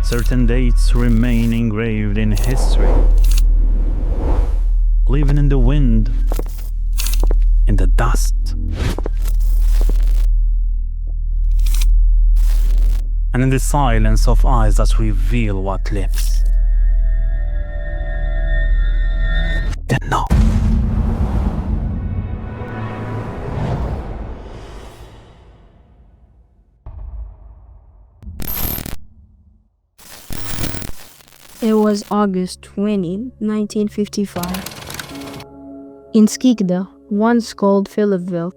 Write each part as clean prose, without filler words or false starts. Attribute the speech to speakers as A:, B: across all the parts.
A: Certain dates remain engraved in history, living in the wind, in the dust, and in the silence of eyes that reveal what lives. Then no.
B: It was August 20, 1955. In Skeikdة, once called Philippeville,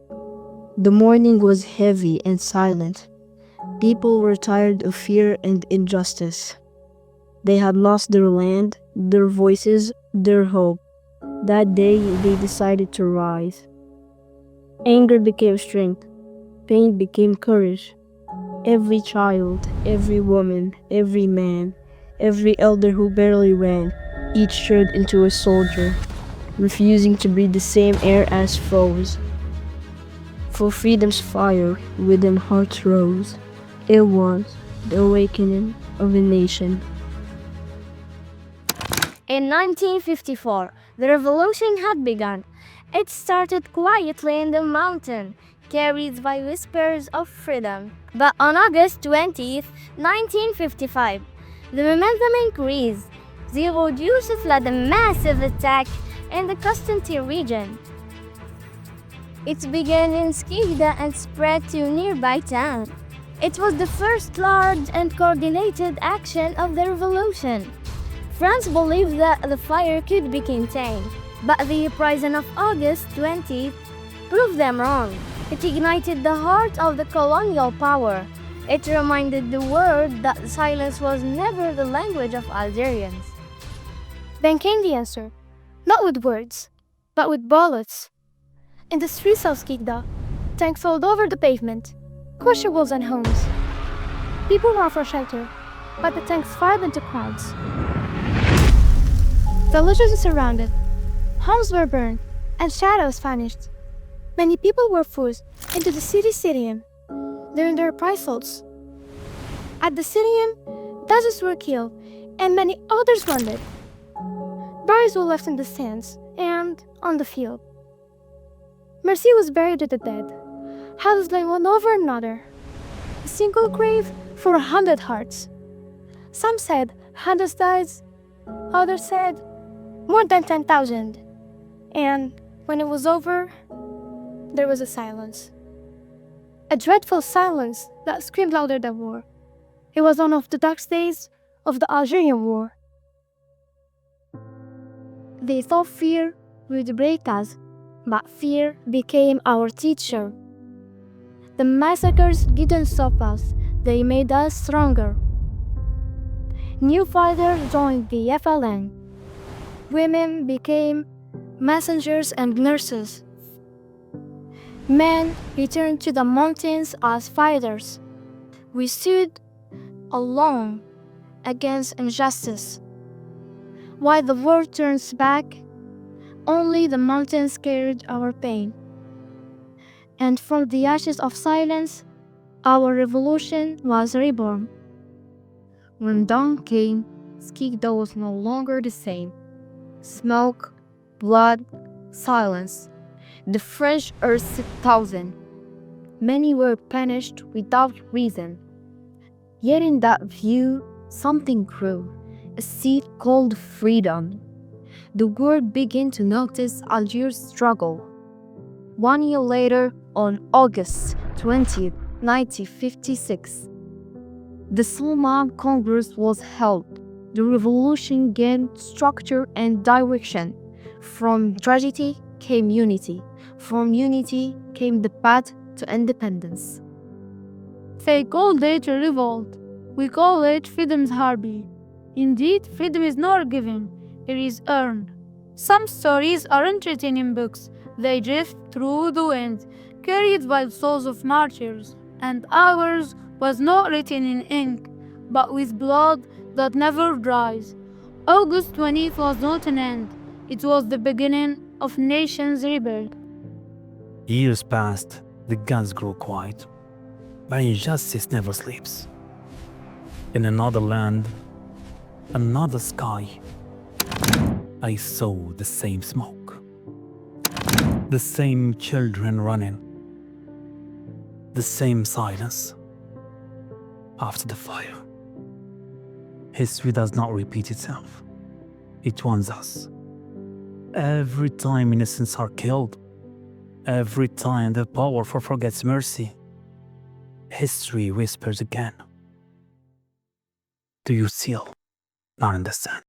B: the morning was heavy and silent. People were tired of fear and injustice. They had lost their land, their voices, their hope. That day, they decided to rise. Anger became strength. Pain became courage. Every child, every woman, every man, every elder who barely ran, each turned into a soldier, refusing to breathe the same air as foes. For freedom's fire within hearts rose. It was the awakening of a nation.
C: In 1954, the revolution had begun. It started quietly in the mountain, carried by whispers of freedom. But on August 20th, 1955, the momentum increased. The revolution led a massive attack in the Constantine region. It began in Skeikdة and spread to nearby towns. It was the first large and coordinated action of the revolution. France believed that the fire could be contained, but the uprising of August 20th proved them wrong. It ignited the heart of the colonial power. It reminded the world that silence was never the language of Algerians.
D: Then came the answer, not with words, but with bullets. In the streets of Skeikdة, tanks rolled over the pavement, crushing walls and homes. People ran for shelter, but the tanks fired into crowds. Villages were surrounded, homes were burned, and shadows vanished. Many people were forced into the city stadium during the reprisals. At the stadium, dozens were killed, and many others wounded. Bodies were left in the stands and on the field. Mercy was buried with the dead. Houses lay one over another. A single grave for 100 hearts. Some said hundreds died, others said more than 10,000. And when it was over, there was a silence. A dreadful silence that screamed louder than war. It was one of the dark days of the Algerian War.
C: They thought fear would break us, but fear became our teacher. The massacres didn't stop us, they made us stronger. New fighters joined the FLN. Women became messengers and nurses. Men returned to the mountains as fighters. We stood alone against injustice. While the world turns back, only the mountains carried our pain. And from the ashes of silence, our revolution was reborn.
E: When dawn came, Skeikdة was no longer the same. Smoke, blood, silence. The French arrested thousands. Many were punished without reason. Yet in that view, something grew, a seed called freedom. The world began to notice Algiers' struggle. 1 year later, on August 20th, 1956, the Salman Congress was held. The revolution gained structure and direction. From tragedy came unity. From unity came the path to independence.
F: They called it a revolt. We call it freedom's harby. Indeed, freedom is not given, it is earned. Some stories aren't written in books. They drift through the wind, carried by the souls of martyrs. And ours was not written in ink, but with blood that never dries. August 20th was not an end. It was the beginning of nations' rebirth.
A: Years passed, the guns grew quiet, but injustice never sleeps. In another land, another sky, I saw the same smoke, the same children running, the same silence after the fire. History does not repeat itself. It warns us. Every time innocents are killed, every time the powerful forgets mercy, history whispers again. Do you still not understand?